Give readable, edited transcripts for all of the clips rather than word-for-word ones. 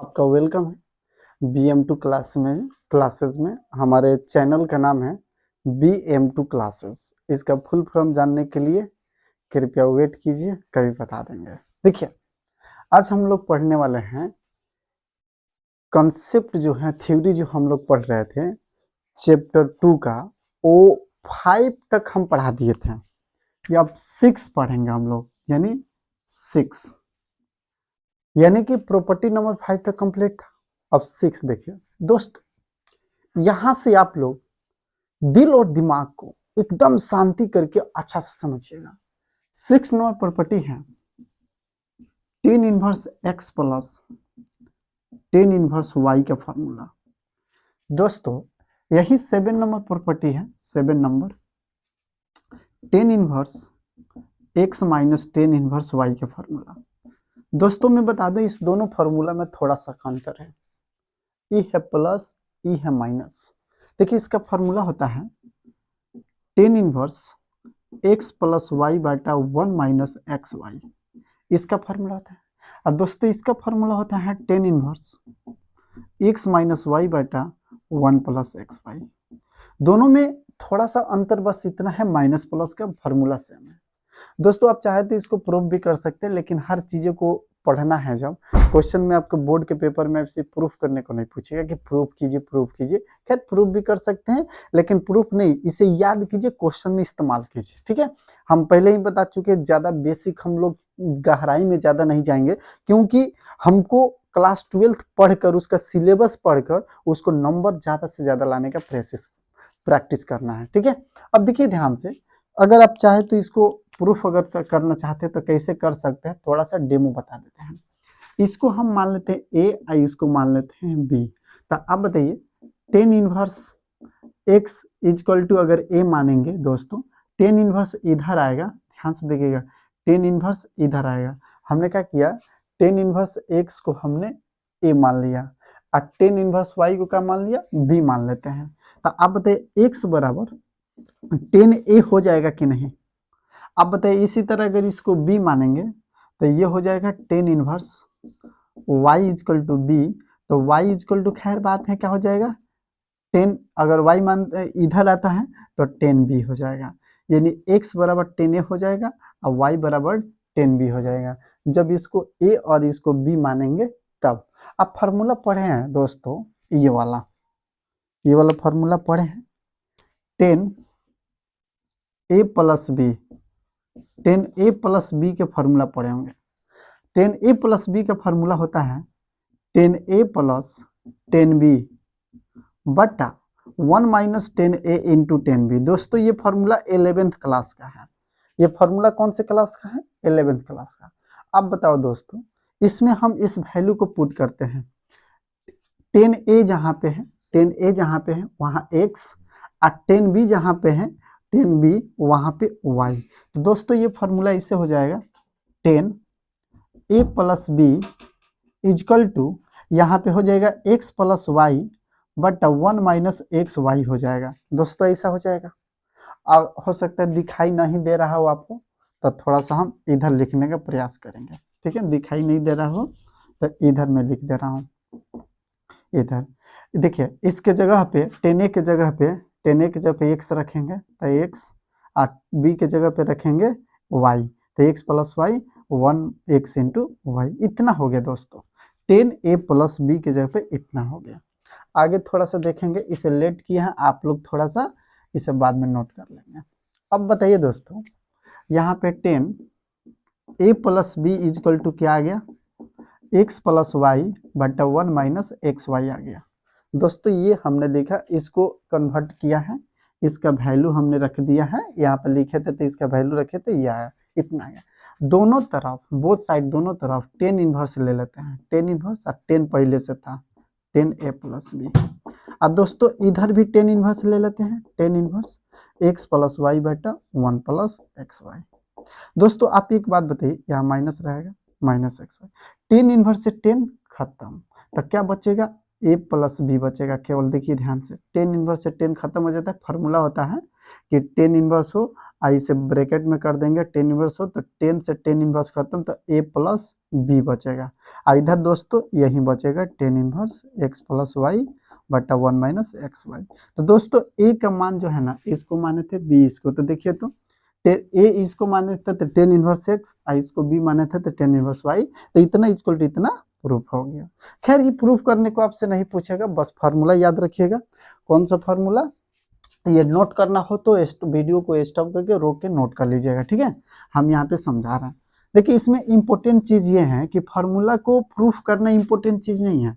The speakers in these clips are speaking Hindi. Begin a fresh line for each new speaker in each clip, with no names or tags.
आपका वेलकम है BM2 क्लासेस में। हमारे चैनल का नाम है BM2 क्लासेस। इसका फुल फॉर्म जानने के लिए कृपया वेट कीजिए, कभी बता देंगे। देखिए, आज हम लोग पढ़ने वाले हैं कॉन्सेप्ट जो है, थ्योरी जो हम लोग पढ़ रहे थे चैप्टर 2 का, वो 5 तक हम पढ़ा दिए थे। ये अब 6 पढ़ेंगे हम लोग, यानी 6, यानी कि प्रॉपर्टी नंबर 5 तक कंप्लीट था। अब 6 देखिए दोस्त, यहां से आप लोग दिल और दिमाग को एकदम शांति करके अच्छा से समझिएगा। 6 नंबर प्रॉपर्टी है tan inverse x plus tan inverse y का फॉर्मूला। दोस्तों यही 7 नंबर प्रॉपर्टी है, 7 number tan inverse x minus tan inverse y का फॉर्मूला। दोस्तों मैं बता दूं, इस दोनों फार्मूला में थोड़ा सा अंतर है। ई है प्लस, ई है माइनस। देखिए इसका फार्मूला होता है tan inverse x plus y बाटा 1 माइनस एक्स वाई, इसका फार्मूला होता है। और दोस्तों इसका फार्मूला होता है tan inverse x minus y बाटा 1 प्लस एक्स वाई। दोनों में थोड़ा सा अंतर बस इतना है, माइनस प्लस का फार्मूला सेम है। दोस्तों आप चाहे तो इसको प्रूफ भी कर सकते हैं, लेकिन हर चीज़ों को पढ़ना है। जब क्वेश्चन में आपको बोर्ड के पेपर में आपसे प्रूफ करने को नहीं पूछेगा कि प्रूफ कीजिए प्रूफ कीजिए। खैर प्रूफ भी कर सकते हैं, लेकिन प्रूफ नहीं, इसे याद कीजिए, क्वेश्चन में इस्तेमाल कीजिए। ठीक है, हम पहले ही बता चुके, ज़्यादा बेसिक हम लोग गहराई में ज़्यादा नहीं जाएंगे, क्योंकि हमको क्लास 12 पढ़कर उसका सिलेबस पढ़कर उसको नंबर ज़्यादा से ज़्यादा लाने का प्रैक्टिस करना है। ठीक है, अब देखिए ध्यान से, अगर आप चाहे तो इसको प्रूफ अगर करना चाहते हैं तो कैसे कर सकते हैं, थोड़ा सा डेमो बता देते हैं। इसको हम मान लेते हैं ए और इसको मान लेते हैं बी। तो आप बताइए tan inverse x equal to, अगर ए मानेंगे दोस्तों, टेन इनवर्स इधर आएगा, ध्यान से देखिएगा, टेन इनवर्स इधर आएगा। हमने क्या किया, टेन इनवर्स एक्स को हमने ए मान लिया और टेन इनवर्स वाई को क्या मान लिया, बी मान लेते हैं। तो आप बताइए एक्स बराबर टेन ए हो जाएगा कि नहीं। आप बताइए इसी तरह अगर इसको बी मानेंगे तो ये हो जाएगा tan inverse y equal to B. तो वाई इजकल टू, खैर बात है, क्या हो जाएगा, टेन, अगर वाई मान इधर आता है तो टेन बी हो जाएगा, यानी एक्स बराबर टेन ए हो जाएगा और वाई बराबर टेन बी हो जाएगा। जब इसको ए और इसको बी मानेंगे तब। आप फार्मूला पढ़े हैं दोस्तों, ये वाला फार्मूला पढ़े हैं, ten A plus B, ten A plus B के फार्मूला पढ़े होंगे। टेन ए प्लस बी का फार्मूला होता है ten A plus ten B बटा 1 माइनस टेन ए इंटू टेन बी। दोस्तों ये फार्मूला 11th क्लास का है। ये फार्मूला कौन से क्लास का है, 11th क्लास का। अब बताओ दोस्तों, इसमें हम इस वैल्यू को पुट करते हैं, टेन ए जहाँ पे है, टेन ए जहाँ पे है वहाँ एक्स, और टेन बी जहाँ पे है, टेन बी वहाँ पे वाई। तो दोस्तों ये फार्मूला इससे हो जाएगा tan A plus B equal to, यहाँ पे हो जाएगा x plus y but 1 minus x y हो जाएगा। दोस्तों ऐसा हो जाएगा। और हो सकता है दिखाई नहीं दे रहा हो आपको, तो थोड़ा सा हम इधर लिखने का प्रयास करेंगे। ठीक है, दिखाई नहीं दे रहा हो तो इधर मैं लिख दे रहा हूँ, इधर देखिए, इसके जगह पे टेन ए के जगह पे, टेन ए की जगह पे एक्स रखेंगे तो एक्स, और बी के जगह पे रखेंगे वाई, तो x plus y 1 x into y. इतना हो गया दोस्तों, टेन ए प्लस बी के जगह पे इतना हो गया। आगे थोड़ा सा देखेंगे, इसे लेट किया है, आप लोग थोड़ा सा इसे बाद में नोट कर लेंगे। अब बताइए दोस्तों, यहाँ पे tan A plus B equal to क्या आ गया, एक्स प्लस वाई बटा 1 माइनस एक्स वाई आ गया। दोस्तों ये हमने लिखा, इसको कन्वर्ट किया है, इसका वैल्यू हमने रख दिया है, यहाँ पे लिखे थे तो इसका वैल्यू रखे थे, ये आया, इतना आया। दोनों तरफ, बोथ साइड, दोनों तरफ टेन इनवर्स ले लेते हैं, टेन इनवर्स, और टेन पहले से था, टेन ए प्लस बी। अब दोस्तों इधर भी टेन इनवर्स ले लेते हैं, tan inverse x plus y बटा 1 प्लस एक्स वाई। दोस्तों आप एक बात बताइए, यहाँ माइनस रहेगा, minus x y, tan inverse से टेन खत्म, तो क्या बचेगा, ए प्लस बी बचेगा केवल। देखिए ध्यान से, टेन इनवर्स से टेन खत्म हो जाता है, फार्मूला होता है कि टेन इनवर्स हो आई से ब्रैकेट में कर देंगे, टेन इनवर्स हो तो 10 से टेन इनवर्स खत्म, तो a प्लस बी बचेगा। इधर दोस्तों यही बचेगा tan inverse x plus y बटा 1 माइनस एक्स वाई। तो दोस्तों a का मान जो है ना, इसको माने थे b इसको, तो देखिए तो ए इसको माने थे तो टेन इनवर्स एक्स, इसको बी माने थे तो टेन इनवर्स वाई, तो इतना इक्वल टू इतना प्रूफ हो गया। खैर ये प्रूफ करने को आपसे नहीं पूछेगा, बस फार्मूला याद रखिएगा। कौन सा फार्मूला, ये नोट करना हो तो वीडियो को स्टॉप करके रोक के नोट कर लीजिएगा, ठीक है। हम यहाँ पे समझा रहे हैं। देखिए इसमें इंपॉर्टेंट चीज ये है कि फार्मूला को प्रूफ करना इंपॉर्टेंट चीज नहीं है,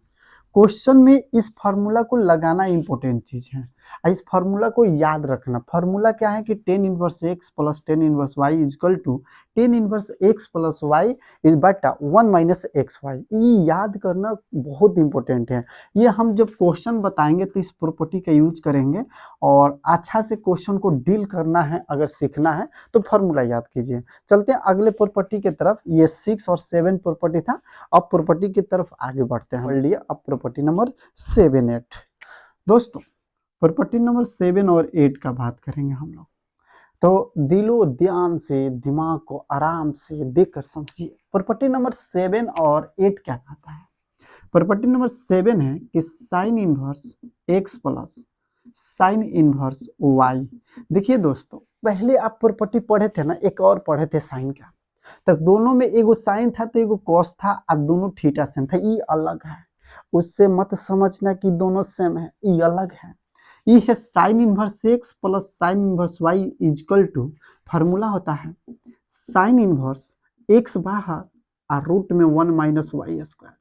क्वेश्चन में इस फार्मूला को लगाना इंपॉर्टेंट चीज है। इस फार्मूला को याद रखना। फार्मूला क्या है कि tan inverse x plus tan inverse y equal to tan inverse x plus y is बटा 1 माइनस एक्स वाई। ये याद करना बहुत इंपॉर्टेंट है। ये हम जब क्वेश्चन बताएंगे तो इस प्रॉपर्टी का यूज करेंगे, और अच्छा से क्वेश्चन को डील करना है अगर सीखना है तो फार्मूला याद कीजिए। चलते हैं अगले प्रॉपर्टी की तरफ। ये 6 और 7 प्रॉपर्टी था, अब प्रॉपर्टी की तरफ आगे बढ़ते हैं। लिए अब प्रॉपर्टी नंबर 7 8 दोस्तों, प्रॉपर्टी नंबर 7 और 8 का बात करेंगे हम लोग। तो दिलो ध्यान से, दिमाग को आराम से देखकर समझिए। प्रॉपर्टी नंबर 7 और 8 क्या कहता है। प्रॉपर्टी नंबर 7 है कि sine inverse x plus sine inverse y. देखिए दोस्तों, पहले आप प्रॉपर्टी पढ़े थे ना, एक और पढ़े थे साइन का, तब दोनों में एगो साइन था तो एगो कॉस था, और दोनों थीटा सेम था। ये अलग है, उससे मत समझना कि दोनों सेम है, ये अलग है। ये है sine inverse x plus sine inverse y equal to, formula होता है साइन इनवर्स एक्स बाहर और रूट में 1 minus y square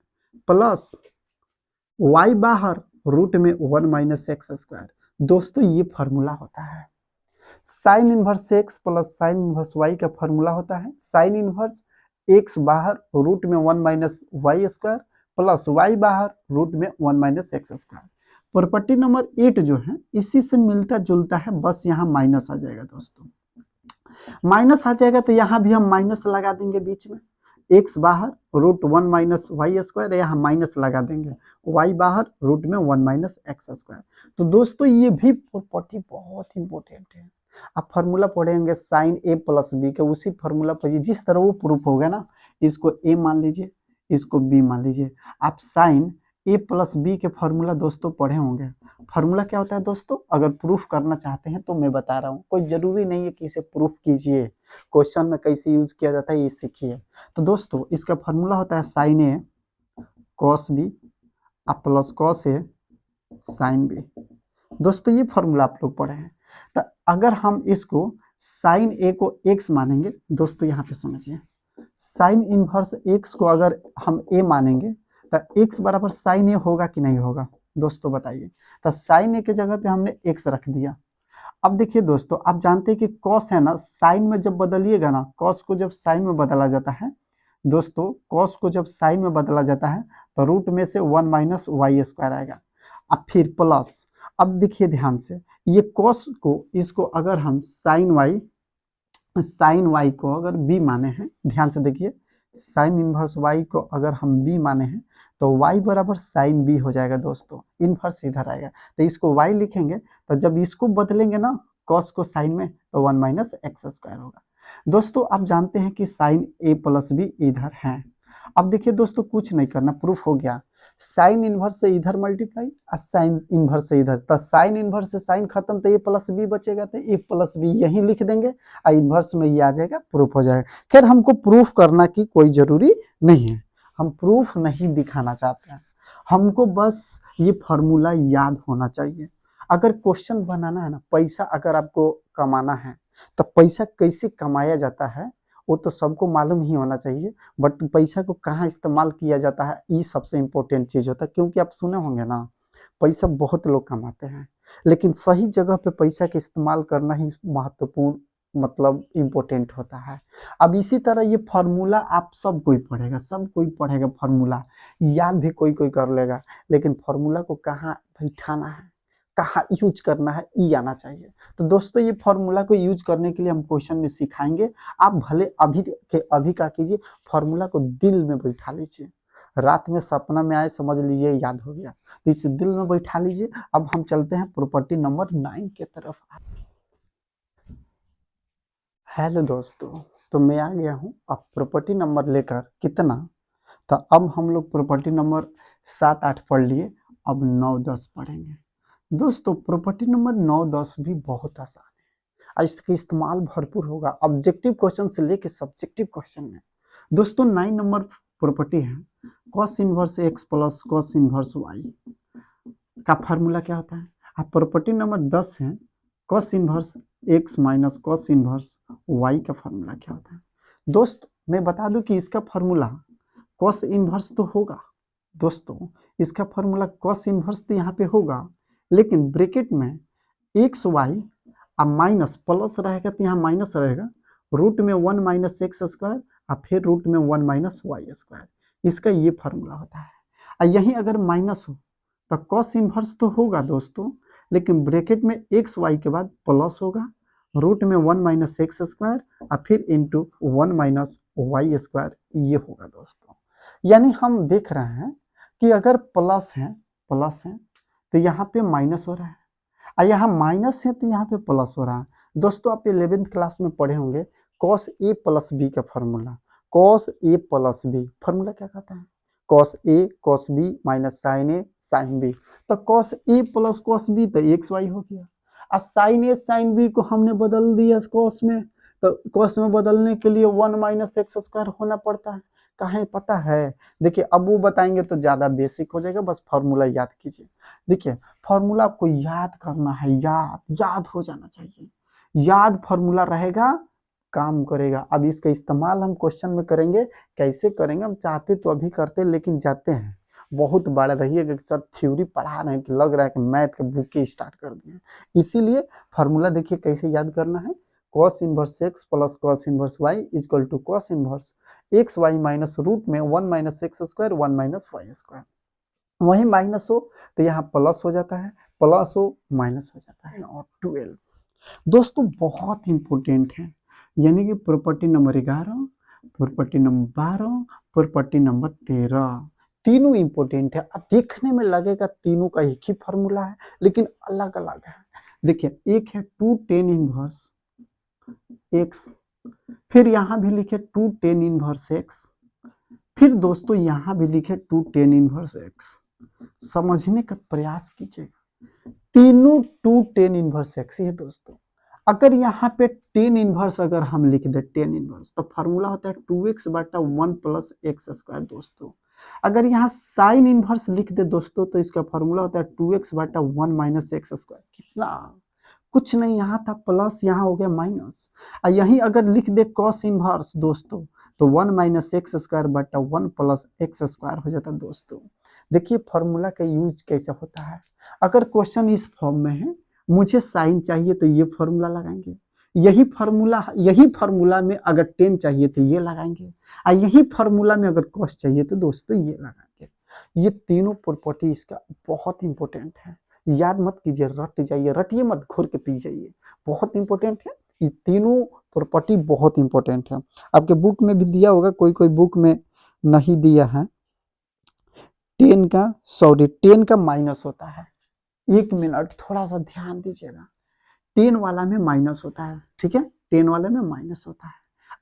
plus y बाहर रूट में 1 माइनस एक्स स्क्वायर। दोस्तों ये फार्मूला होता है sine inverse x plus sine inverse y का फार्मूला होता है साइन इनवर्स एक्स बाहर रूट में 1 minus y square plus y बाहर रूट में 1 minus x square. Property number 8 जो है इसी से मिलता जुलता है, बस यहाँ माइनस आ जाएगा दोस्तों। माइनस आ जाएगा तो यहाँ भी हम माइनस लगा देंगे बीच में, एक्स बाहर रूट 1 माइनस वाई स्क्वायर, यहाँ माइनस लगा देंगे, वाई बाहर रूट में 1 माइनस एक्स स्क्वायर। तो दोस्तों ये भी प्रॉपर्टी बहुत इंपॉर्टेंट है। आप फार्मूला पढ़ेंगे साइन ए प्लस बी के, उसी फार्मूला पर जिस तरह वो प्रूफ होगा ना, इसको ए मान लीजिए, इसको बी मान लीजिए। आप साइन ए प्लस बी के फार्मूला दोस्तों पढ़े होंगे। फार्मूला क्या होता है दोस्तों, अगर प्रूफ करना चाहते हैं तो मैं बता रहा हूँ, कोई जरूरी नहीं है कि इसे प्रूफ कीजिए, क्वेश्चन में कैसे यूज किया जाता है ये सीखिए। तो दोस्तों इसका फार्मूला होता है sign A cos B plus cos A sine B. दोस्तों ये फार्मूला आप लोग पढ़े हैं। तो अगर हम इसको साइन ए को एक्स मानेंगे, दोस्तों यहाँ पे समझिए, साइन इनवर्स एक्स को अगर हम ए मानेंगे तो एक्स बराबर साइन ए होगा कि नहीं होगा दोस्तों बताइए। तो साइन ए के जगह पे हमने एक्स रख दिया। अब देखिए दोस्तों, आप जानते हैं कि कॉस है ना, साइन में जब बदलिएगा ना, कॉस को जब साइन में बदला जाता है दोस्तों, कॉस को जब साइन में बदला जाता है तो रूट में से 1 माइनस वाई स्क्वायर आएगा। अब फिर प्लस, अब देखिए ध्यान से, ये कॉस को इसको अगर हम साइन वाई को अगर बी माने हैं, ध्यान से देखिए, साइन इनवर्स वाई को अगर हम बी माने हैं तो y बराबर साइन बी हो जाएगा दोस्तों, इनवर्स इधर आएगा तो इसको y लिखेंगे, तो जब इसको बदलेंगे ना cos को साइन में तो 1 माइनस एक्स स्क्वायर होगा। दोस्तों आप जानते हैं कि साइन ए प्लस बी इधर है। अब देखिए दोस्तों, कुछ नहीं करना, प्रूफ हो गया। साइन इनवर्स से इधर मल्टीप्लाई और साइन इनवर्स से इधर, तो साइन इनवर्स से साइन खत्म तो ए प्लस बी बचेगा, तो ए प्लस बी यहीं लिख देंगे और इनवर्स में ये आ जाएगा, प्रूफ हो जाएगा। खैर हमको प्रूफ करना की कोई जरूरी नहीं है, हम प्रूफ नहीं दिखाना चाहते हैं, हमको बस ये फार्मूला याद होना चाहिए। अगर क्वेश्चन बनाना है ना, पैसा अगर आपको कमाना है तो पैसा कैसे कमाया जाता है वो तो सबको मालूम ही होना चाहिए, बट पैसा को कहाँ इस्तेमाल किया जाता है ये सबसे इम्पोर्टेंट चीज़ होता है। क्योंकि आप सुने होंगे ना, पैसा बहुत लोग कमाते हैं, लेकिन सही जगह पे पैसा का इस्तेमाल करना ही महत्वपूर्ण मतलब इम्पोर्टेंट होता है। अब इसी तरह ये फार्मूला आप सब कोई पढ़ेगा फार्मूला, याद भी कोई कोई कर लेगा, लेकिन फार्मूला को कहाँ बैठाना है, कहाँ यूज करना है ये आना चाहिए। तो दोस्तों ये फार्मूला को यूज करने के लिए हम क्वेश्चन में सिखाएंगे। आप भले अभी के अभी क्या कीजिए, फार्मूला को दिल में बैठा लीजिए, रात में सपना में आए समझ लीजिए याद हो गया, तो इसे दिल में बैठा लीजिए। अब हम चलते हैं प्रॉपर्टी नंबर 9 के तरफ। हेलो दोस्तों, तो मैं आ गया हूँ अब प्रॉपर्टी नंबर लेकर कितना। तो अब हम लोग प्रॉपर्टी नंबर 7-8 पढ़ लिए, अब 9-10 पढ़ेंगे। दोस्तों प्रॉपर्टी नंबर 9-10 भी बहुत आसान है और इसका इस्तेमाल भरपूर होगा ऑब्जेक्टिव क्वेश्चन से लेके सब्जेक्टिव क्वेश्चन में। दोस्तों 9 नंबर प्रॉपर्टी है cos inverse x plus cos inverse y का फार्मूला क्या होता है। अब प्रॉपर्टी नंबर 10 है cos inverse x minus cos inverse y का फार्मूला क्या होता है। दोस्त मैं बता दूं कि इसका फार्मूला कॉस इनवर्स तो होगा। दोस्तों इसका फार्मूला कॉस इनवर्स तो यहाँ पे होगा, लेकिन ब्रैकेट में एक्स वाई अब माइनस प्लस रहेगा तो यहाँ माइनस रहेगा, रूट में 1 माइनस एक्स स्क्वायर और फिर रूट में 1 माइनस वाई स्क्वायर, इसका ये फार्मूला होता है। और यहीं अगर माइनस हो तो कॉस इनवर्स तो होगा दोस्तों, लेकिन ब्रैकेट में एक्स वाई के बाद प्लस होगा, रूट में 1 माइनस एक्स स्क्वायर और फिर इंटू 1 माइनस वाई स्क्वायर, ये होगा दोस्तों। यानी हम देख रहे हैं कि अगर प्लस है तो यहाँ पे माइनस हो रहा है, और यहाँ माइनस है तो यहाँ पे प्लस हो रहा है। दोस्तों आप 11th क्लास में पढ़े होंगे कॉस ए प्लस बी का formula. Cos A plus B formula क्या कहता है, cos A cos B minus sign A sine B. तो cos A plus cos B तो एक्स वाई हो गया, और साइन ए साइन बी को हमने बदल दिया कॉस में, तो कॉस में बदलने के लिए 1 माइनस एक्स स्क्वायर होना पड़ता है। कहाँ पता है, देखिए अब वो बताएंगे तो ज़्यादा बेसिक हो जाएगा, बस फार्मूला याद कीजिए। देखिए फार्मूला आपको याद करना है, याद हो जाना चाहिए, याद फार्मूला रहेगा काम करेगा। अब इसका इस्तेमाल हम क्वेश्चन में करेंगे, कैसे करेंगे हम चाहते तो अभी करते लेकिन जाते हैं बहुत बड़ा रहिएगा सर थ्योरी पढ़ा रहे हैं कि लग रहा है कि मैथ का बुक ही स्टार्ट कर दिए, इसीलिए फार्मूला देखिए कैसे याद करना है। Cos inverse x plus cos inverse y equal to cos inverse x y minus root में 1 minus x square 1 minus y square, वही माइनस हो तो यहाँ प्लस हो जाता है, प्लस हो माइनस हो जाता है, और 12। दोस्तों बहुत इंपॉर्टेंट है, यानी कि property number 11, property number 12, property number 13, तीनों इंपॉर्टेंट है। अब देखने में लगेगा तीनों का एक ही फार्मूला है लेकिन अलग अलग है। देखिए एक है 2 tan इनवर्स एक्स, फिर यहाँ भी लिखे 2 tan इनवर्स एक्स, फिर दोस्तों यहाँ भी लिखे 2 tan इनवर्स एक्स। समझने का प्रयास कीजिएगा, तीनों 2 tan इनवर्स एक्स है दोस्तों। अगर यहाँ पे टेन इनवर्स अगर हम लिख दे टेन इनवर्स तो फार्मूला होता है 2x बटा 1 प्लस एक्स स्क्वायर दोस्तों। अगर यहाँ साइन इनवर्स लिख दे दोस्तों तो इसका फार्मूला होता है 2x बटा 1 माइनस एक्स स्क्वायर। कितना कुछ नहीं, यहाँ था प्लस यहाँ हो गया माइनस, और यहीं अगर लिख दे कॉस इनवर्स दोस्तों तो 1 माइनस एक्स स्क्वायर बटा 1 प्लस एक्स स्क्वायर हो जाता दोस्तों। देखिए फार्मूला का यूज कैसा होता है, अगर क्वेश्चन इस फॉर्म में है मुझे साइन चाहिए तो ये फार्मूला लगाएंगे, यही फार्मूला में अगर 10 चाहिए तो ये लगाएंगे, और यही फार्मूला में अगर कॉस चाहिए तो दोस्तों ये लगाएंगे। ये तीनों प्रॉपर्टी इसका बहुत इंपॉर्टेंट है, याद मत कीजिए, रट जाइए, रटिए मत, घोर के पी जाइए, बहुत इंपॉर्टेंट है। ये तीनों प्रॉपर्टी बहुत इंपॉर्टेंट है, आपके बुक में भी दिया होगा, कोई कोई बुक में नहीं दिया है। 10 का माइनस होता है, 1 मिनट थोड़ा सा ध्यान दीजिएगा, 10 वाला में माइनस होता है, ठीक है, 10 वाले में माइनस होता है,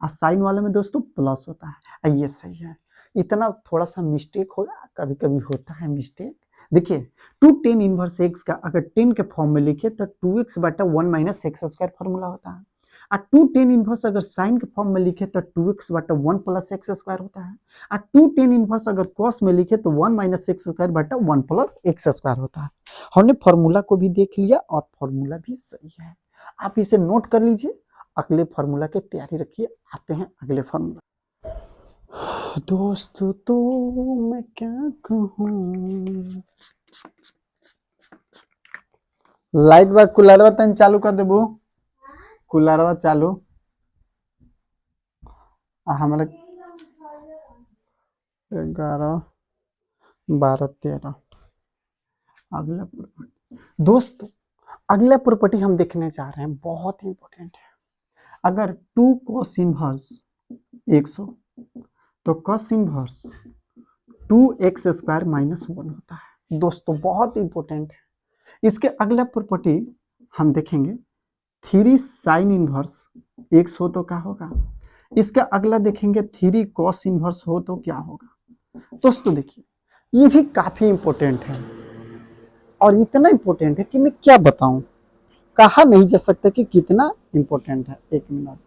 और साइन वाले में दोस्तों प्लस होता है, ये सही है। इतना थोड़ा सा मिस्टेक होगा, कभी कभी होता है मिस्टेक। देखिए 2 tan इनवर्स एक्स का अगर 10 के फॉर्म में लिखे तो 2x बटा 1 माइनस एक्स स्क्वायर फॉर्मूला होता है, और 2 tan इनवर्स अगर साइन के फॉर्म में लिखे तो 2x बटा 1 प्लस एक्स स्क्वायर होता है, और 2 tan इनवर्स अगर कॉस में लिखे तो 1 माइनस एक्स स्क्वायर बटा 1 प्लस एक्स स्क्वायर होता है। हमने फार्मूला को भी देख लिया और फार्मूला भी सही है, आप इसे नोट कर लीजिए, अगले फार्मूला की तैयारी रखिए। आते हैं अगले फार्मूला। दोस्तों तो मैं क्या कहूँ, लाइट बा कूलरवा तन चालू कर देबू, कूलरवा चालू हमारे 11 12 13 अगला प्रॉपर्टी। दोस्तों अगला प्रॉपर्टी हम देखने जा रहे हैं, बहुत इंपॉर्टेंट है। अगर 2 cos इनवर्स एक्स हो तो cos inverse 2x square minus 1 होता है दोस्तों, बहुत इंपॉर्टेंट है। इसके अगला प्रॉपर्टी हम देखेंगे 3 साइन इनवर्स एक्स हो तो क्या होगा। इसका अगला देखेंगे 3 कॉस इनवर्स हो तो क्या होगा। दोस्तों देखिए ये भी काफी इंपॉर्टेंट है और इतना इंपॉर्टेंट है कि मैं क्या बताऊं, कहा नहीं जा सकता कि कितना इंपॉर्टेंट है। एक मिनट,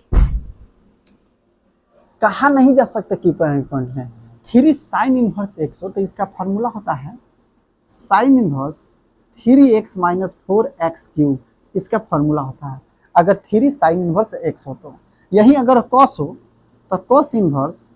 कहा नहीं जा सकता कि इंपॉर्टेंट है। 3 साइन इनवर्स एक्स हो तो इसका फॉर्मूला होता है sine inverse 3x minus 4x cube, इसका फॉर्मूला होता है। अगर 3 साइन इनवर्स एक्स हो तो यही अगर कॉस हो तो cos inverse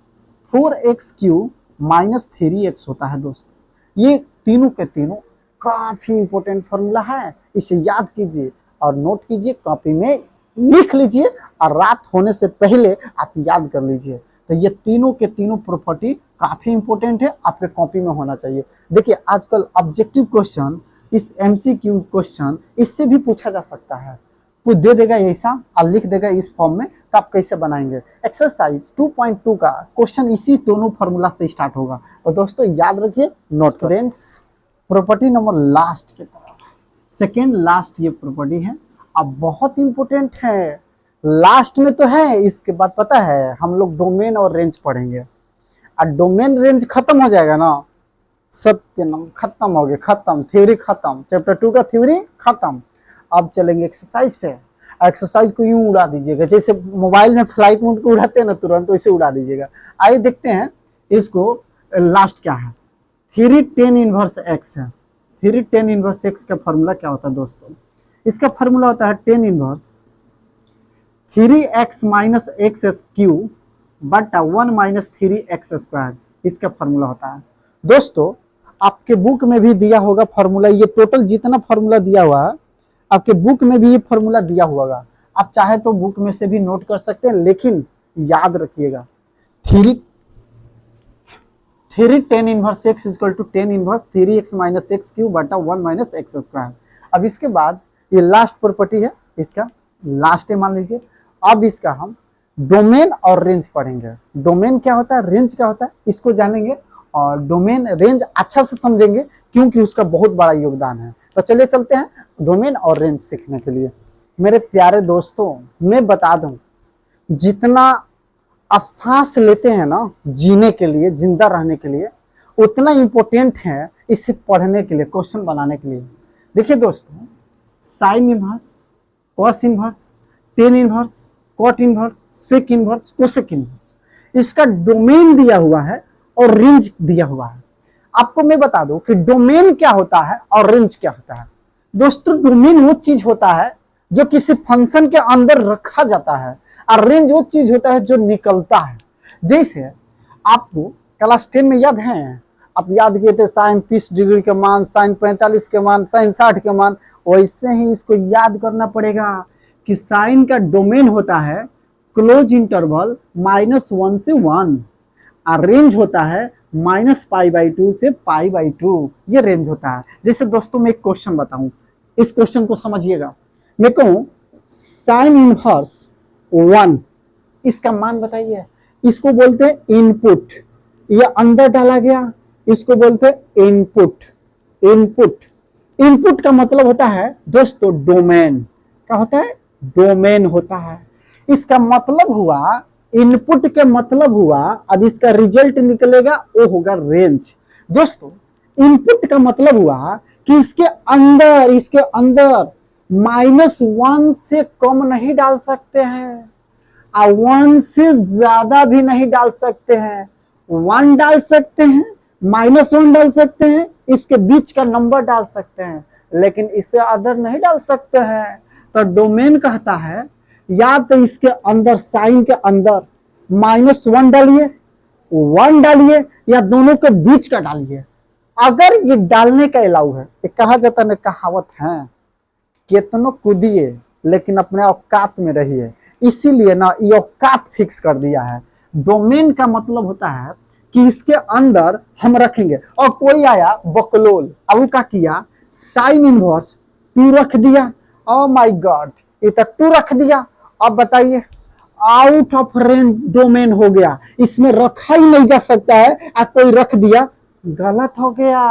4x cube minus 3x होता है। दोस्तों ये तीनों के तीनों काफी इंपॉर्टेंट फॉर्मूला है, इसे याद कीजिए और नोट कीजिए, कॉपी में लिख लीजिए और रात होने से पहले आप याद कर लीजिए। तो ये तीनों के तीनों प्रॉपर्टी काफी इंपॉर्टेंट है, आपके कॉपी में होना चाहिए। देखिए आजकल ऑब्जेक्टिव क्वेश्चन, इस एमसीक्यू क्वेश्चन इससे भी पूछा जा सकता है, कुछ दे देगा ऐसा और लिख देगा इस फॉर्म में, तो आप कैसे बनाएंगे। एक्सरसाइज 2.2 का क्वेश्चन इसी दोनों फॉर्मूला से स्टार्ट होगा। और दोस्तों याद रखिए note friends, property number last की तरफ, सेकेंड लास्ट ये प्रॉपर्टी है, अब बहुत इंपॉर्टेंट है, लास्ट में तो है, इसके बाद पता है हम लोग डोमेन और रेंज पढ़ेंगे और डोमेन रेंज खत्म हो जाएगा ना, सत्य नम खत्म हो गया, खत्म थ्योरी खत्म, चैप्टर 2 का थ्योरी खत्म। अब चलेंगे एक्सरसाइज पे। एक्सरसाइज को यूं उड़ा दीजिएगा जैसे मोबाइल में फ्लाइट मोड को उड़ाते हैं ना तुरंत, वैसे उड़ा दीजिएगा। आइए देखते हैं इसको, लास्ट क्या है। 3 tan इनवर्स एक्स है, 3 tan इनवर्स एक्स का फॉर्मूला क्या होता है दोस्तों, इसका फॉर्मूला होता है tan inverse 3x minus x cube बटा 1 माइनस 3x स्क्वायर, इसका फॉर्मूला होता है। दोस्तों आपके बुक में भी दिया होगा फॉर्मूला, ये टोटल जितना फॉर्मूला दिया हुआ है आपके बुक में भी ये फॉर्मूला दिया होगा, आप चाहे तो बुक में से भी नोट कर सकते हैं, लेकिन याद रखिएगा 3 tan inverse x equal to tan inverse 3x minus x cube बटा 1 माइनस एक्स स्क्वायर। अब इसके बाद ये लास्ट प्रॉपर्टी है, इसका लास्ट मान लीजिए। अब इसका हम डोमेन और रेंज पढ़ेंगे। डोमेन क्या होता है, रेंज क्या होता है, इसको जानेंगे और डोमेन रेंज अच्छा से समझेंगे क्योंकि उसका बहुत बड़ा योगदान है। तो चलिए चलते हैं डोमेन और रेंज सीखने के लिए। मेरे प्यारे दोस्तों मैं बता दूं, जितना आप सांस लेते हैं ना जीने के लिए, जिंदा रहने के लिए, उतना इंपॉर्टेंट है इसे पढ़ने के लिए, क्वेश्चन बनाने के लिए। देखिए दोस्तों sine inverse, cos inverse, tan inverse, cot inverse, sec inverse, cosec inverse, इसका डोमेन दिया हुआ है और रेंज दिया हुआ है। आपको मैं बता दूं कि डोमेन क्या होता है और रेंज क्या होता है। दोस्तों डोमेन वो चीज होता है जो किसी फंक्शन के अंदर रखा जाता है और रेंज वो चीज होता है जो निकलता है। जैसे आपको क्लास 10 में याद है, आप याद किए थे साइन 30 डिग्री के मान, साइन 45 के मान, साइन 60 के मान, वैसे ही इसको याद करना पड़ेगा कि साइन का डोमेन होता है क्लोज इंटरवल -1 से 1 और रेंज होता है -π/2 से π/2, ये रेंज होता है। जैसे दोस्तों मैं एक क्वेश्चन बताऊं, इस क्वेश्चन को समझिएगा। मैं कहूं साइन इनवर्स 1, इसका मान बताइए, इसको बोलते हैं इनपुट, ये अंदर डाला गया, इसको बोलते हैं इनपुट। इनपुट इनपुट का मतलब होता है दोस्तों डोमेन, क्या होता है, डोमेन होता है। इसका मतलब हुआ, इनपुट के मतलब हुआ, अब इसका रिजल्ट निकलेगा वो होगा रेंज। दोस्तों इनपुट का मतलब हुआ कि इसके अंदर -1 से कम नहीं डाल सकते हैं और 1 से ज्यादा भी नहीं डाल सकते हैं। 1 डाल सकते हैं, -1 डाल सकते हैं, इसके बीच का नंबर डाल सकते हैं, लेकिन इससे अदर नहीं डाल सकते हैं। तो डोमेन कहता है या तो इसके अंदर साइन के अंदर -1 डालिए, 1 डालिए, या दोनों के बीच का डालिए। अगर ये डालने का अलाउ है, ये कहा जाता है, कहावत है, कितनों कूदिए लेकिन अपने औकात में रहिए, इसीलिए ना ये औकात फिक्स कर दिया है। डोमेन का मतलब होता है कि इसके अंदर हम रखेंगे। और कोई आया बकलोल, अब क्या किया, साइन इनवर्स 2 रख दिया, ओ माय गॉड, ये तो 2 रख दिया। अब बताइए आउट ऑफ रेंज डोमेन हो गया, इसमें रखा ही नहीं जा सकता है, कोई रख दिया, गलत हो गया।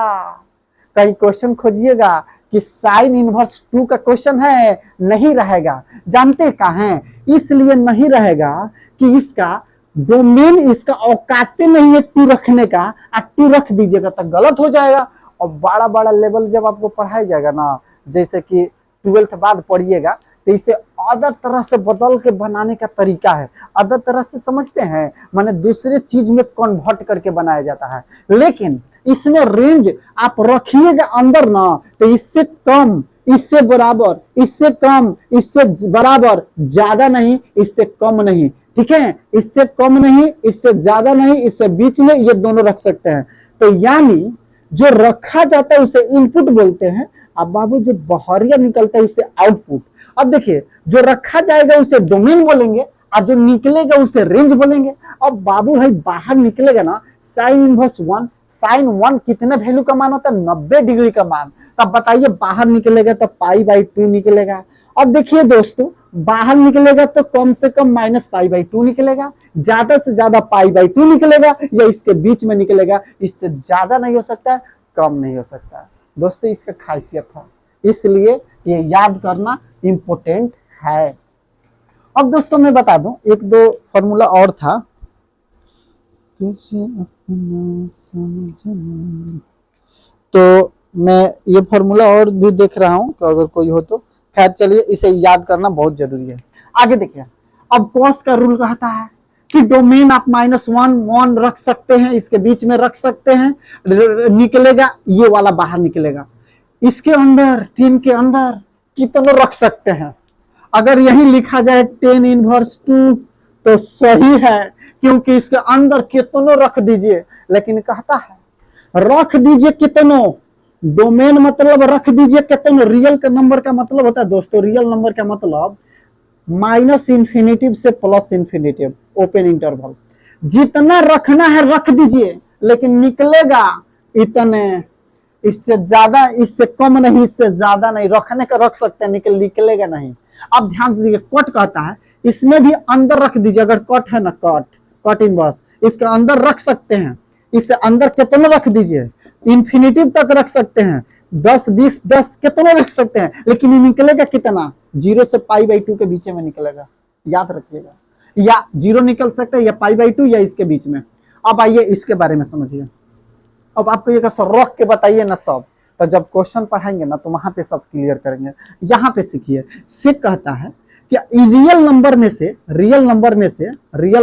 कहीं क्वेश्चन खोजिएगा कि साइन इनवर्स 2 का क्वेश्चन है, नहीं रहेगा। जानते कहाँ है? इसलिए नहीं रहेगा कि इसका डोमेन, इसका औकाते नहीं है 2 रखने का। 2 रख दीजिएगा तो गलत हो जाएगा। और बड़ा बड़ा लेवल जब आपको पढ़ाया जाएगा ना, जैसे कि 12th बाद पढ़िएगा, तो इसे अदर तरह से बदल के बनाने का तरीका है। अदर तरह से समझते हैं, माने दूसरे चीज में कन्वर्ट करके बनाया जाता है। लेकिन इसमें रेंज आप रखिएगा अंदर ना, तो इससे कम, इससे बराबर, इससे कम, इससे बराबर, ज्यादा नहीं, इससे कम नहीं, ठीक है? इससे कम नहीं, इससे ज्यादा नहीं, इससे बीच में, ये दोनों रख सकते हैं। तो यानी जो रखा जाता है उसे इनपुट बोलते हैं। अब बाबू जो बहरिया निकलता है उसे आउटपुट। अब देखिए, जो रखा जाएगा उसे डोमेन बोलेंगे और जो निकलेगा उसे रेंज बोलेंगे। अब बाबू भाई बाहर निकलेगा ना साइन इनवर्स 1, साइन 1 कितने वैल्यू का मान होता है? 90 डिग्री का मान। तब बताइए बाहर निकलेगा तो π/2 निकलेगा। अब देखिए दोस्तों, बाहर निकलेगा तो कम से कम -π/2 निकलेगा, ज्यादा से ज्यादा π/2 निकलेगा, या इसके बीच में निकलेगा। इससे ज्यादा नहीं हो सकता है, कम नहीं हो सकता है। दोस्तों इसका खासियत है, इसलिए ये याद करना इंपॉर्टेंट है। अब दोस्तों मैं बता दूं, एक दो फॉर्मूला और था। तुझे अपना समझना, तो मैं ये फॉर्मूला और भी देख रहा हूं, तो अगर कोई हो तो खैर चलिए, इसे याद करना बहुत जरूरी है। आगे देखिए, अब कॉस का रूल कहता है कि डोमेन आप -1 रख सकते हैं, इसके बीच में रख सकते हैं, निकलेगा ये वाला बाहर निकलेगा। इसके अंदर 10 के अंदर कितने रख सकते हैं? अगर यही लिखा जाए 10 इनवर्स 2 तो सही है, क्योंकि इसके अंदर कितनों रख दीजिए। लेकिन कहता है रख दीजिए कितनों, डोमेन मतलब रख दीजिए कितनों। रियल का नंबर का मतलब होता है दोस्तों, रियल नंबर का मतलब -इन्फिनिटिव से +इन्फिनिटिव, ओपन इंटरवल। जितना रखना है रख दीजिए, लेकिन निकलेगा इतने, इससे ज्यादा, इससे कम नहीं, इससे ज्यादा नहीं। रखने का रख सकते हैं, निकलेगा नहीं। अब ध्यान दीजिए, कट कहता है, इसमें भी अंदर रख दीजिए। अगर कट है ना, कट इनवर्स, इसके अंदर रख सकते हैं। इससे अंदर कितने रख दीजिए, इन्फिनिटिव तक रख सकते हैं, 10, 20, 10 कितने रख सकते हैं। लेकिन ये निकलेगा कितना? 0 से π/2 के बीच में निकलेगा, याद रखिएगा। या 0 निकल सकता है, या π/2, या इसके बीच में। अब आइए इसके बारे में समझिए। अब आपको ये रख के बताइए ना सब, तो जब क्वेश्चन पढ़ाएंगे ना तो वहां पे सब क्लियर करेंगे। यहाँ पे सीखिए, से कहता है कि रियल नंबर में से, रियल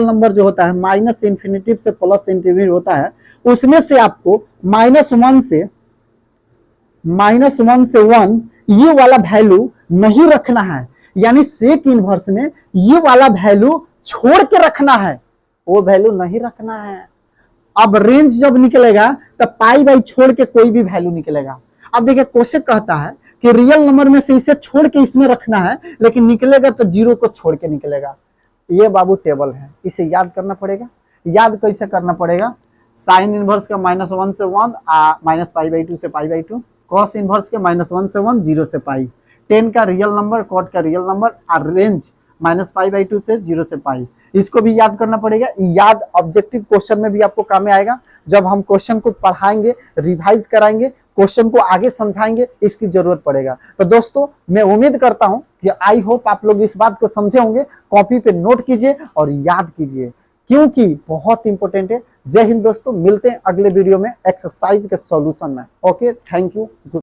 नंबर जो होता है -इन्फिनिटिव से +इन्फिनिटिव होता है, उसमें से आपको -1 से 1 ये वाला वैल्यू नहीं रखना है। यानी सेक इनवर्स में ये वाला वैल्यू छोड़ के रखना है, वो वैल्यू नहीं रखना है। अब रेंज जब निकलेगा तो π/, छोड़ के कोई भी वैल्यू निकलेगा। अब देखिए क्वेश्चन कहता है कि रियल नंबर में से इसे छोड़ के इसमें रखना है, लेकिन निकलेगा तो 0 को छोड़ के निकलेगा। ये बाबू टेबल है, इसे याद करना पड़ेगा। याद कैसे करना पड़ेगा? साइन इनवर्स का -1 से 1, -π/2 से π/2, कॉस इनवर्स के -1 से 1, 0 से π, 10 का रियल नंबर, कॉट का रियल नंबर, और रेंज -π/2 से 0 से π। इसको भी याद करना पड़ेगा। याद ऑब्जेक्टिव क्वेश्चन में भी आपको काम में आएगा। जब हम क्वेश्चन को पढ़ाएंगे, रिवाइज कराएंगे, क्वेश्चन को आगे समझाएंगे, इसकी जरूरत पड़ेगा। तो दोस्तों मैं उम्मीद करता हूं कि आई होप आप लोग इस बात को समझे होंगे। कॉपी पे नोट कीजिए और याद कीजिए, क्योंकि बहुत इंपॉर्टेंट है। जय हिंद दोस्तों, मिलते हैं अगले वीडियो में एक्सरसाइज के सॉल्यूशन में। Okay, thank you.